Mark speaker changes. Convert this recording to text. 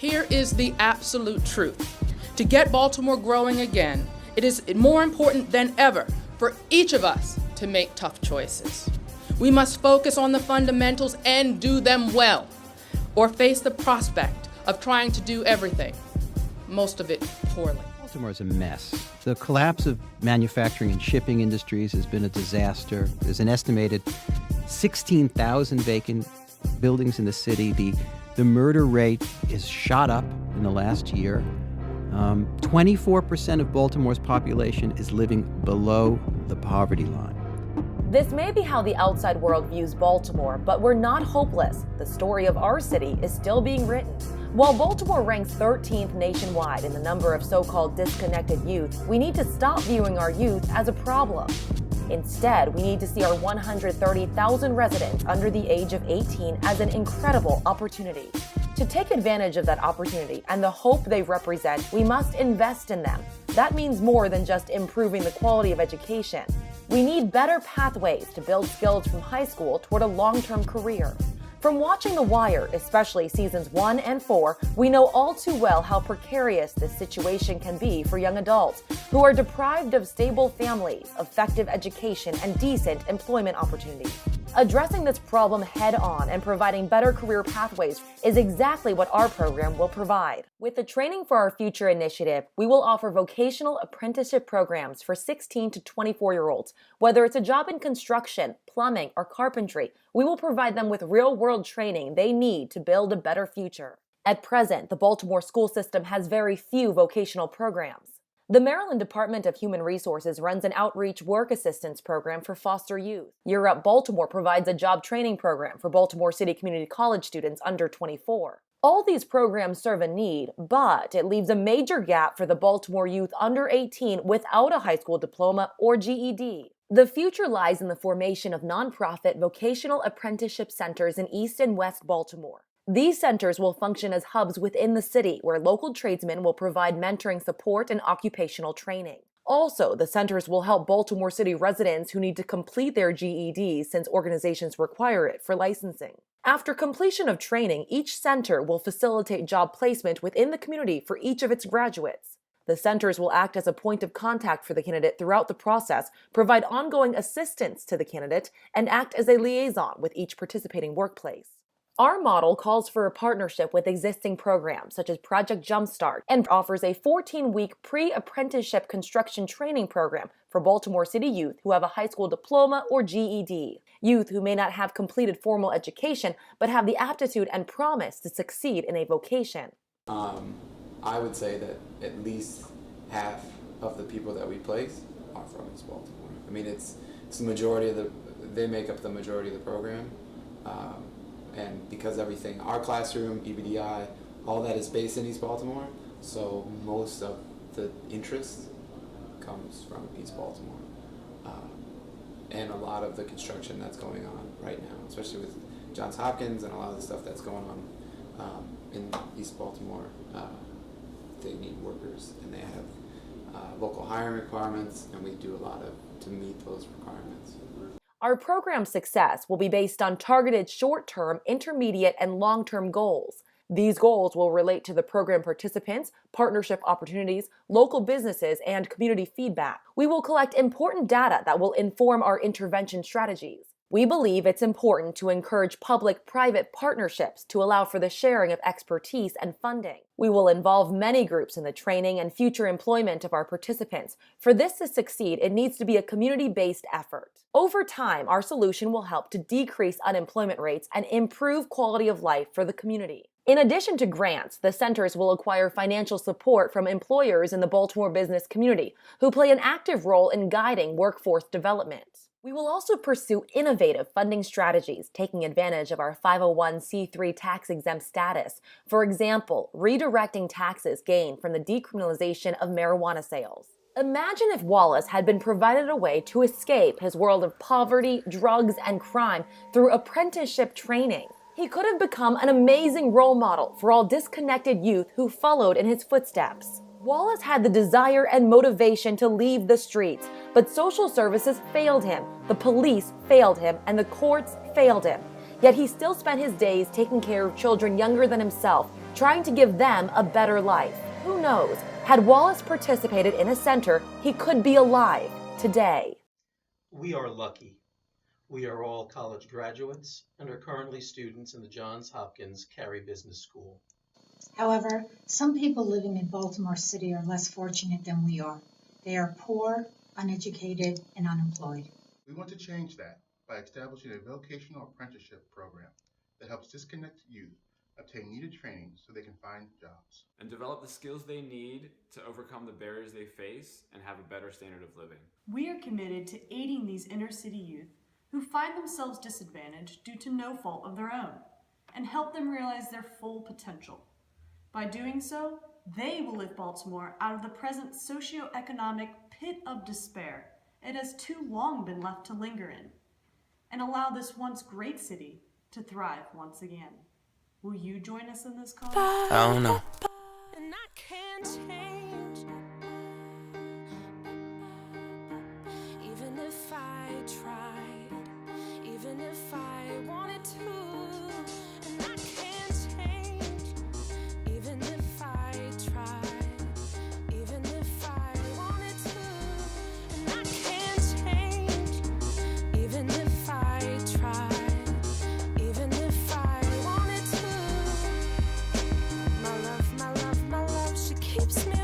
Speaker 1: here is the absolute truth. To get Baltimore growing again, it is more important than ever for each of us to make tough choices. We must focus on the fundamentals and do them well, or face the prospect of trying to do everything, most of it poorly.
Speaker 2: Baltimore is a mess. The collapse of manufacturing and shipping industries has been a disaster. There's an estimated 16,000 vacant buildings in the city. The murder rate is shot up in the last year. 24% of Baltimore's population is living below the poverty line.
Speaker 3: This may be how the outside world views Baltimore, but we're not hopeless. The story of our city is still being written. While Baltimore ranks 13th nationwide in the number of so-called disconnected youth, we need to stop viewing our youth as a problem. Instead, we need to see our 130,000 residents under the age of 18 as an incredible opportunity. To take advantage of that opportunity and the hope they represent, we must invest in them. That means more than just improving the quality of education. We need better pathways to build skills from high school toward a long-term career. From watching The Wire, especially seasons 1 and 4, we know all too well how precarious this situation can be for young adults who are deprived of stable families, effective education, and decent employment opportunities. Addressing this problem head-on and providing better career pathways is exactly what our program will provide. With the Training for Our Future initiative, we will offer vocational apprenticeship programs for 16 to 24-year-olds. Whether it's a job in construction, plumbing, or carpentry, we will provide them with real-world training they need to build a better future. At present, the Baltimore school system has very few vocational programs. The Maryland Department of Human Resources runs an outreach work assistance program for foster youth. Year Up Baltimore provides a job training program for Baltimore City Community College students under 24. All these programs serve a need, but it leaves a major gap for the Baltimore youth under 18 without a high school diploma or GED. The future lies in the formation of nonprofit vocational apprenticeship centers in East and West Baltimore. These centers will function as hubs within the city where local tradesmen will provide mentoring support and occupational training. Also, the centers will help Baltimore City residents who need to complete their GED since organizations require it for licensing. After completion of training, each center will facilitate job placement within the community for each of its graduates. The centers will act as a point of contact for the candidate throughout the process, provide ongoing assistance to the candidate, and act as a liaison with each participating workplace. Our model calls for a partnership with existing programs such as Project Jumpstart and offers a 14-week pre-apprenticeship construction training program for Baltimore City youth who have a high school diploma or GED. Youth who may not have completed formal education but have the aptitude and promise to succeed in a vocation.
Speaker 4: I would say that at least half of the people that we place are from East Baltimore. I mean, it's the majority of they make up the majority of the program. And because everything, our classroom, EBDI, all that is based in East Baltimore, so most of the interest comes from East Baltimore. And a lot of the construction that's going on right now, especially with Johns Hopkins and a lot of the stuff that's going on in East Baltimore, they need workers and they have local hiring requirements, and we do a lot to meet those requirements.
Speaker 3: Our program's success will be based on targeted short-term, intermediate, and long-term goals. These goals will relate to the program participants, partnership opportunities, local businesses, and community feedback. We will collect important data that will inform our intervention strategies. We believe it's important to encourage public-private partnerships to allow for the sharing of expertise and funding. We will involve many groups in the training and future employment of our participants. For this to succeed, it needs to be a community-based effort. Over time, our solution will help to decrease unemployment rates and improve quality of life for the community. In addition to grants, the centers will acquire financial support from employers in the Baltimore business community, who play an active role in guiding workforce development. We will also pursue innovative funding strategies, taking advantage of our 501c3 tax-exempt status. For example, redirecting taxes gained from the decriminalization of marijuana sales. Imagine if Wallace had been provided a way to escape his world of poverty, drugs, and crime through apprenticeship training. He could have become an amazing role model for all disconnected youth who followed in his footsteps. Wallace had the desire and motivation to leave the streets, but social services failed him, the police failed him, and the courts failed him. Yet he still spent his days taking care of children younger than himself, trying to give them a better life. Who knows? Had Wallace participated in a center, he could be alive today.
Speaker 5: We are lucky. We are all college graduates and are currently students in the Johns Hopkins Carey Business School.
Speaker 6: However, some people living in Baltimore City are less fortunate than we are. They are poor, uneducated, and unemployed.
Speaker 7: We want to change that by establishing a vocational apprenticeship program that helps disconnected youth obtain needed training so they can find jobs.
Speaker 8: And develop the skills they need to overcome the barriers they face and have a better standard of living.
Speaker 9: We are committed to aiding these inner city youth who find themselves disadvantaged due to no fault of their own, and help them realize their full potential. By doing so, they will lift Baltimore out of the present socioeconomic pit of despair it has too long been left to linger in, and allow this once great city to thrive once again. Will you join us in this cause?
Speaker 10: I don't know.
Speaker 11: And I can't change, even if I tried, even if I wanted to. And I can't change, even if I tried, even if I wanted to. And I can't change, even if I tried. My love, she keeps me